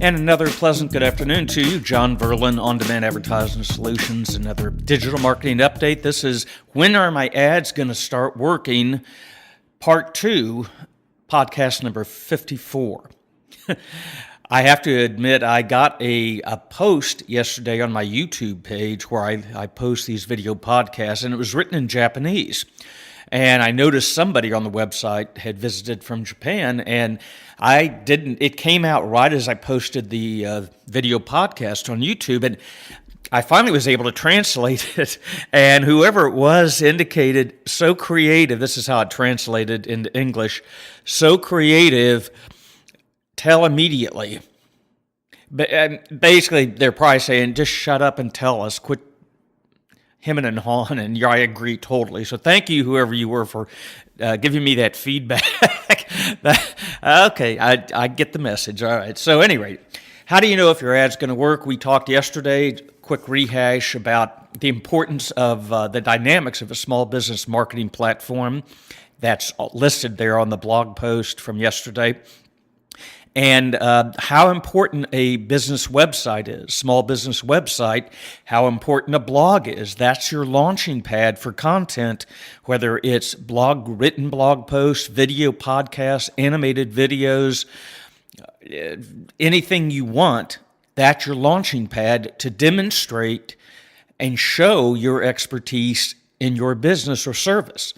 And another pleasant good afternoon to you. John Verlin, On-Demand Advertising Solutions, another digital marketing update. This is When Are My Ads Going to Start Working? Part 2, podcast number 54. I have to admit, I got a post yesterday on my YouTube page where I post these video podcasts, and it was written in Japanese. And I noticed somebody on the website had visited from Japan, and it came out right as I posted the video podcast on YouTube, and I finally was able to translate it, and whoever it was indicated, so creative, this is how it translated into English, so creative, tell immediately. But basically, they're probably saying, just shut up and tell us, quit hemming and hawing, and I agree totally. So thank you, whoever you were, for giving me that feedback. Okay, I get the message. All right. So anyway, how do you know if your ad's going to work? We talked yesterday, quick rehash about the importance of the dynamics of a small business marketing platform. That's listed there on the blog post from yesterday. And how important a business website is, small business website, how important a blog is. That's your launching pad for content, whether it's written blog posts, video podcasts, animated videos, anything you want. That's your launching pad to demonstrate and show your expertise in your business or service.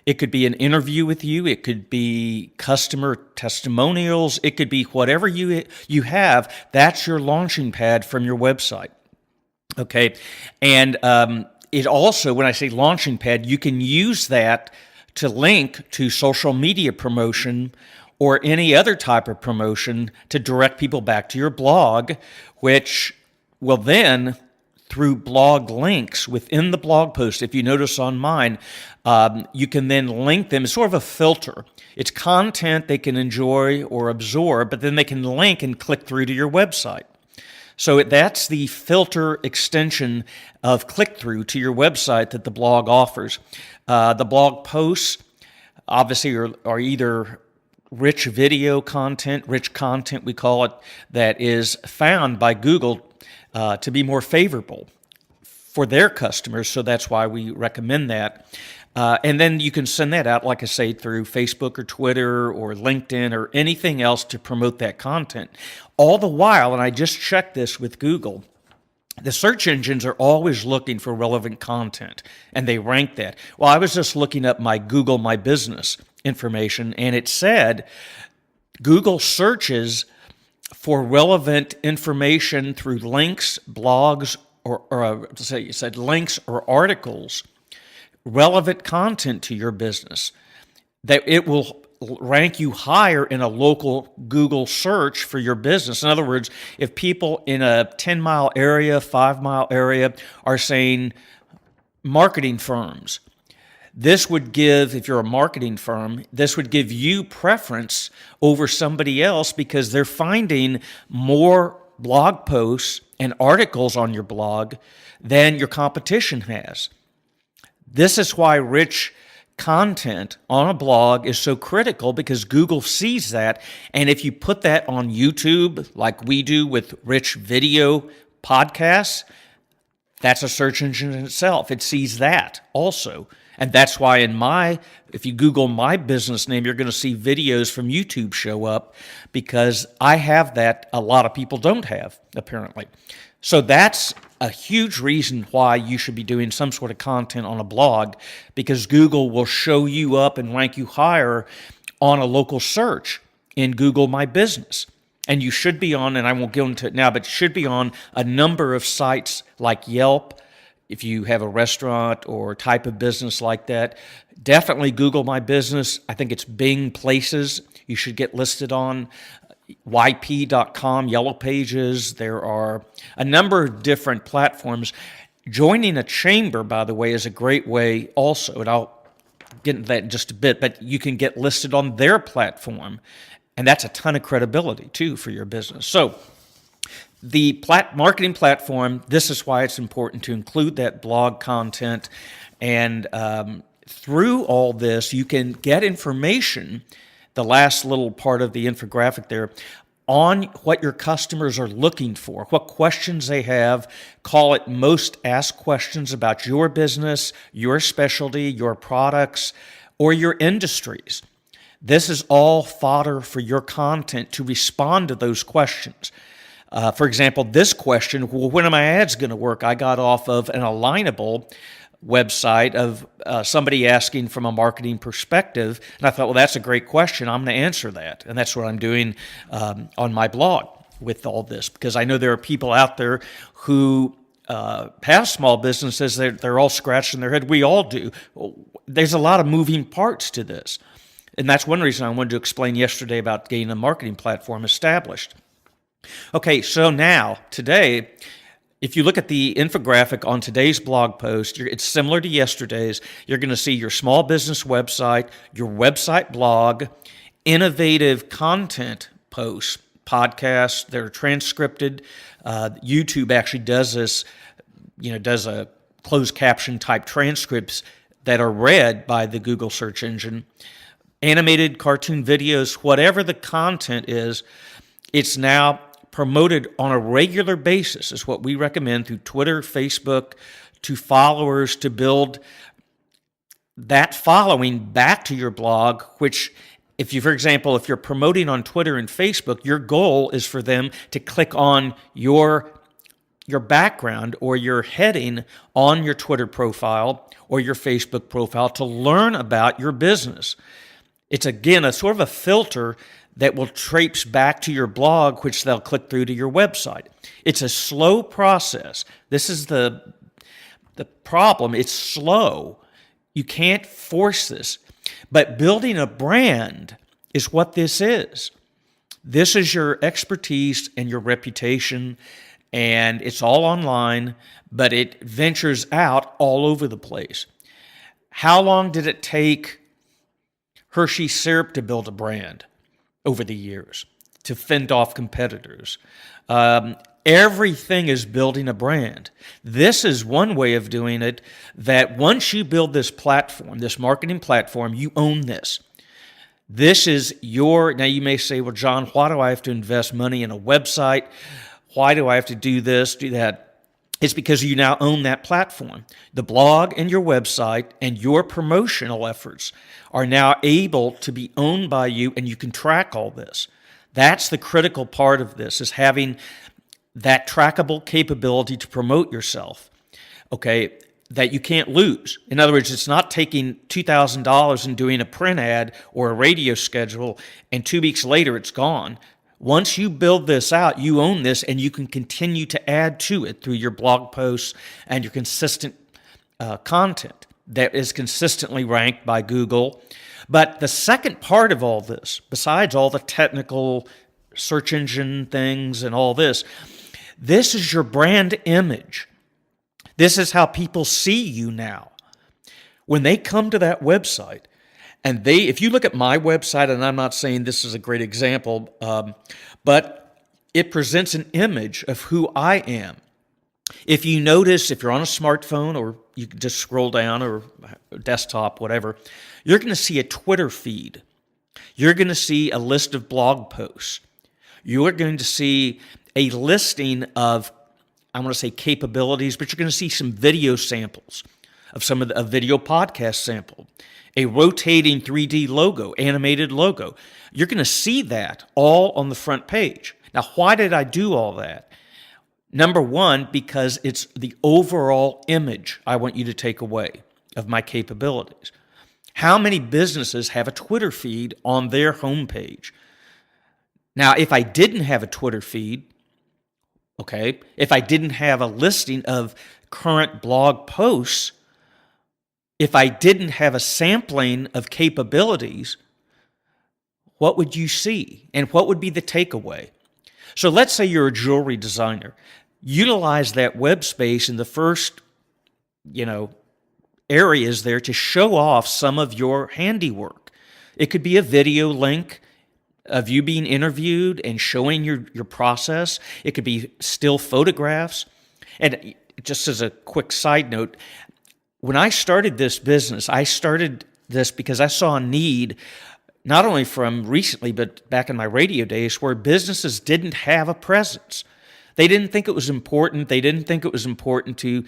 It could be an interview with you. It could be customer testimonials. It could be whatever you have. That's your launching pad from your website. Okay, and it also, when I say launching pad, you can use that to link to social media promotion or any other type of promotion to direct people back to your blog, which will then, through blog links within the blog post, if you notice on mine, you can then link them. It's sort of a filter. It's content they can enjoy or absorb, but then they can link and click through to your website. So that's the filter extension of click-through to your website that the blog offers. The blog posts, obviously, are either rich video content, rich content we call it, that is found by Google to be more favorable for their customers, so that's why we recommend that. And then you can send that out, like I say, through Facebook or Twitter or LinkedIn or anything else to promote that content. All the while, and I just checked this with Google, the search engines are always looking for relevant content, and they rank that. Well, I was just looking up my Google My Business information, and it said Google searches for relevant information through links, blogs, or say you said links or articles, relevant content to your business, that it will rank you higher in a local Google search for your business. In other words, if people in a 10-mile area, 5-mile area are saying marketing firms, this would give, if you're a marketing firm, this would give you preference over somebody else because they're finding more blog posts and articles on your blog than your competition has. This is why rich content on a blog is so critical, because Google sees that. And if you put that on YouTube, like we do with rich video podcasts, that's a search engine in itself. It sees that also. And that's why if you Google my business name, you're going to see videos from YouTube show up, because I have that a lot of people don't have, apparently. So that's a huge reason why you should be doing some sort of content on a blog, because Google will show you up and rank you higher on a local search in Google My Business. And you should be on, and I won't go into it now, but you should be on a number of sites like Yelp. If you have a restaurant or type of business like that, definitely Google My Business. I think it's Bing Places. You should get listed on yp.com, Yellow Pages. There are a number of different platforms. Joining a chamber, by the way, is a great way also, and I'll get into that in just a bit, but you can get listed on their platform, and that's a ton of credibility, too, for your business. So the marketing platform, this is why it's important to include that blog content. And through all this, you can get information, the last little part of the infographic there, on what your customers are looking for, what questions they have. Call it most asked questions about your business, your specialty, your products, or your industries. This is all fodder for your content to respond to those questions. For example, this question, well, when are my ads going to work? I got off of an Alignable website of somebody asking from a marketing perspective, and I thought, well, that's a great question. I'm going to answer that, and that's what I'm doing on my blog with all this, because I know there are people out there who have small businesses. They're all scratching their head. We all do. There's a lot of moving parts to this, and that's one reason I wanted to explain yesterday about getting a marketing platform established. Okay, so now, today, if you look at the infographic on today's blog post, it's similar to yesterday's. You're going to see your small business website, your website blog, innovative content posts, podcasts that are transcripted. YouTube actually does this, does a closed caption type transcripts that are read by the Google search engine. Animated cartoon videos, whatever the content is, it's now promoted on a regular basis is what we recommend through Twitter, Facebook, to followers to build that following back to your blog, which for example, if you're promoting on Twitter and Facebook, your goal is for them to click on your background or your heading on your Twitter profile or your Facebook profile to learn about your business. It's, again, a sort of a filter that will traipse back to your blog, which they'll click through to your website. It's a slow process. This is the problem. It's slow. You can't force this. But building a brand is what this is. This is your expertise and your reputation, and it's all online, but it ventures out all over the place. How long did it take Hershey syrup to build a brand over the years, to fend off competitors? Everything is building a brand. This is one way of doing it, that once you build this platform, this marketing platform, you own this. This is now you may say, well, John, why do I have to invest money in a website? Why do I have to do this, do that? It's because you now own that platform. The blog and your website and your promotional efforts are now able to be owned by you, and you can track all this. That's the critical part of this, is having that trackable capability to promote yourself, okay, that you can't lose. In other words, it's not taking $2,000 and doing a print ad or a radio schedule, and 2 weeks later it's gone. Once you build this out, you own this, and you can continue to add to it through your blog posts and your consistent content that is consistently ranked by Google. But the second part of all this, besides all the technical search engine things and all this is your brand image. This is how people see you now. When they come to that website, and if you look at my website, and I'm not saying this is a great example, but it presents an image of who I am. If you notice, if you're on a smartphone, or you can just scroll down, or desktop, whatever, you're going to see a Twitter feed. You're going to see a list of blog posts. You're going to see a listing of, I want to say capabilities, but you're going to see some video samples of a video podcast sample, a rotating 3D logo, animated logo. You're going to see that all on the front page. Now, why did I do all that? Number one, because it's the overall image I want you to take away of my capabilities. How many businesses have a Twitter feed on their homepage? Now, if I didn't have a Twitter feed, okay, if I didn't have a listing of current blog posts, if I didn't have a sampling of capabilities, what would you see? And what would be the takeaway? So let's say you're a jewelry designer. Utilize that web space in the first, areas there to show off some of your handiwork. It could be a video link of you being interviewed and showing your process. It could be still photographs. And just as a quick side note, when I started this business, I started this because I saw a need not only from recently, but back in my radio days, where businesses didn't have a presence. They didn't think it was important. They didn't think it was important to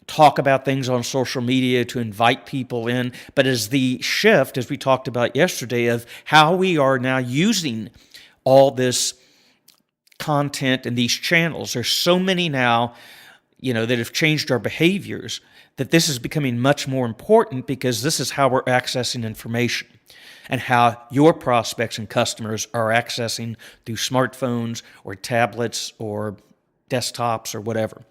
talk about things on social media, to invite people in. But as the shift, as we talked about yesterday, of how we are now using all this content and these channels, there's so many now, that have changed our behaviors, that this is becoming much more important, because this is how we're accessing information and how your prospects and customers are accessing through smartphones or tablets or desktops or whatever.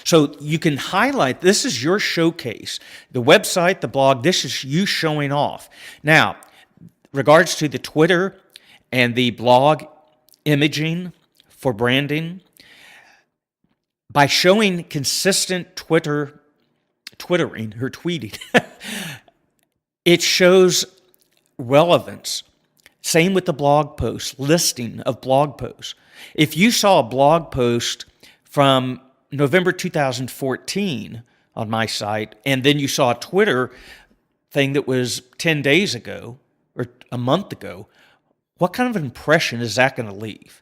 So you can highlight, this is your showcase. The website, the blog, this is you showing off. Now, regards to the Twitter and the blog imaging for branding, by showing consistent twittering or tweeting, it shows relevance. Same with the blog post, listing of blog posts. If you saw a blog post from November 2014 on my site, and then you saw a Twitter thing that was 10 days ago or a month ago, what kind of an impression is that going to leave?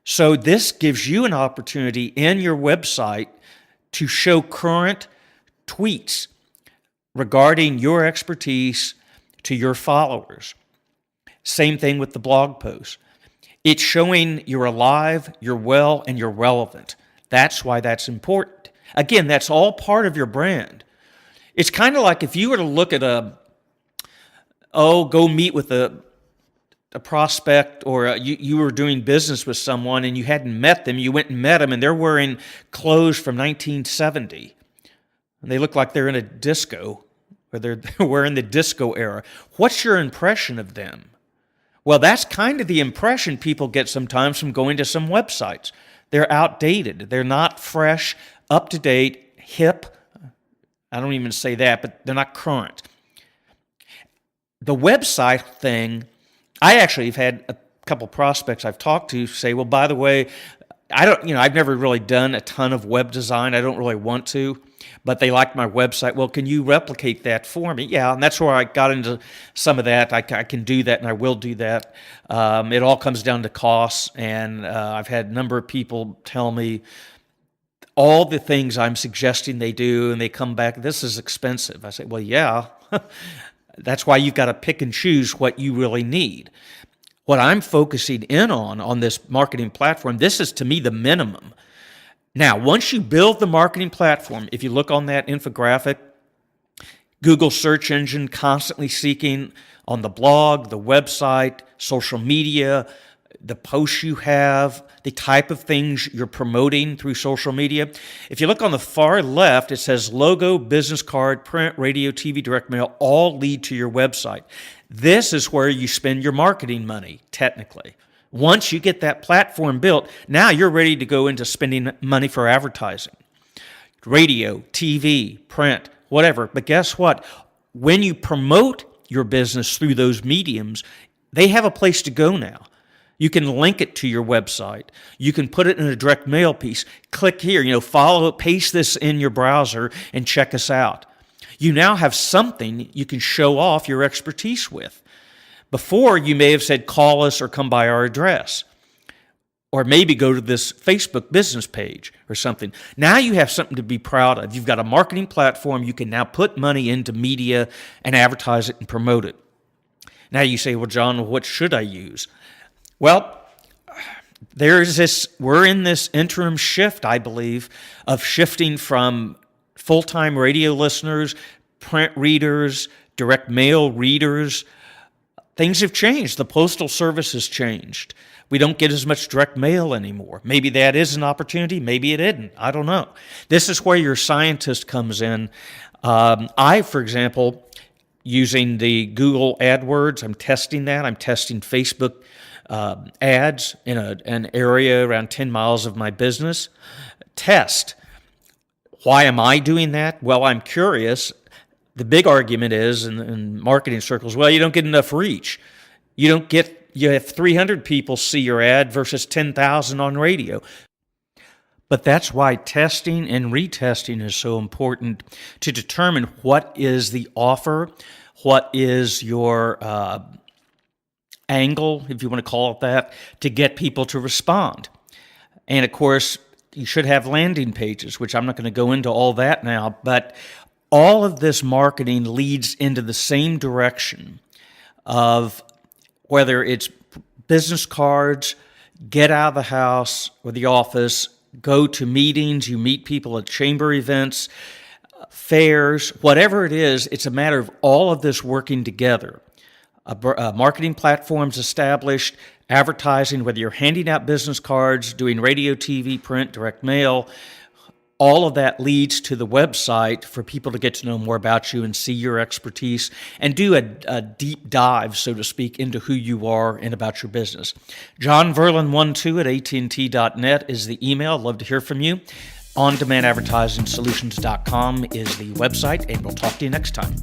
So this gives you an opportunity in your website to show current tweets regarding your expertise to your followers. Same thing with the blog post. It's showing you're alive, you're well, and you're relevant. That's why that's important. Again, that's all part of your brand. It's kind of like if you were to look at go meet with a prospect, or you were doing business with someone and you hadn't met them, you went and met them, and they're wearing clothes from 1970. And they look like they're in a disco, or they're wearing the disco era. What's your impression of them? Well, that's kind of the impression people get sometimes from going to some websites. They're outdated. They're not fresh, up-to-date, hip. I don't even say that, but they're not current. The website thing, I actually have had a couple prospects I've talked to say, well, by the way, I've never really done a ton of web design. I don't really want to, but they like my website. Well, can you replicate that for me? Yeah, and that's where I got into some of that. I can do that, and I will do that. It all comes down to costs, and I've had a number of people tell me all the things I'm suggesting they do, and they come back, this is expensive. I say, well, yeah, that's why you've got to pick and choose what you really need. What I'm focusing in on this marketing platform, this is to me the minimum. Now, once you build the marketing platform, if you look on that infographic, Google search engine constantly seeking on the blog, the website, social media, the posts you have, the type of things you're promoting through social media. If you look on the far left, it says logo, business card, print, radio, TV, direct mail, all lead to your website. This is where you spend your marketing money, technically. Once you get that platform built, now you're ready to go into spending money for advertising. Radio, TV, print, whatever. But guess what? When you promote your business through those mediums, they have a place to go now. You can link it to your website. You can put it in a direct mail piece. Click here, follow it, paste this in your browser, and check us out. You now have something you can show off your expertise with. Before, you may have said, call us or come by our address, or maybe go to this Facebook business page or something. Now you have something to be proud of. You've got a marketing platform. You can now put money into media and advertise it and promote it. Now you say, well, John, what should I use? Well, we're in this interim shift, I believe, of shifting from full-time radio listeners, print readers, direct mail readers. Things have changed. The postal service has changed. We don't get as much direct mail anymore. Maybe that is an opportunity. Maybe it isn't. I don't know. This is where your scientist comes in. I, for example, using the Google AdWords, I'm testing that. I'm testing Facebook ads in an area around 10 miles of my business. Test. Why am I doing that? Well, I'm curious. The big argument is in marketing circles, well, you don't get enough reach. You have 300 people see your ad versus 10,000 on radio. But that's why testing and retesting is so important to determine what is the offer, what is your angle, if you want to call it that, to get people to respond. And of course, you should have landing pages, which I'm not going to go into all that now, but all of this marketing leads into the same direction of whether it's business cards, get out of the house or the office, go to meetings, you meet people at chamber events, fairs, whatever it is, it's a matter of all of this working together. Marketing platforms established, advertising, whether you're handing out business cards, doing radio, TV, print, direct mail, all of that leads to the website for people to get to know more about you and see your expertise and do a deep dive, so to speak, into who you are and about your business. John Verlin12 at AT&T.net is the email. I'd love to hear from you. OnDemandAdvertisingSolutions.com is the website, and we'll talk to you next time.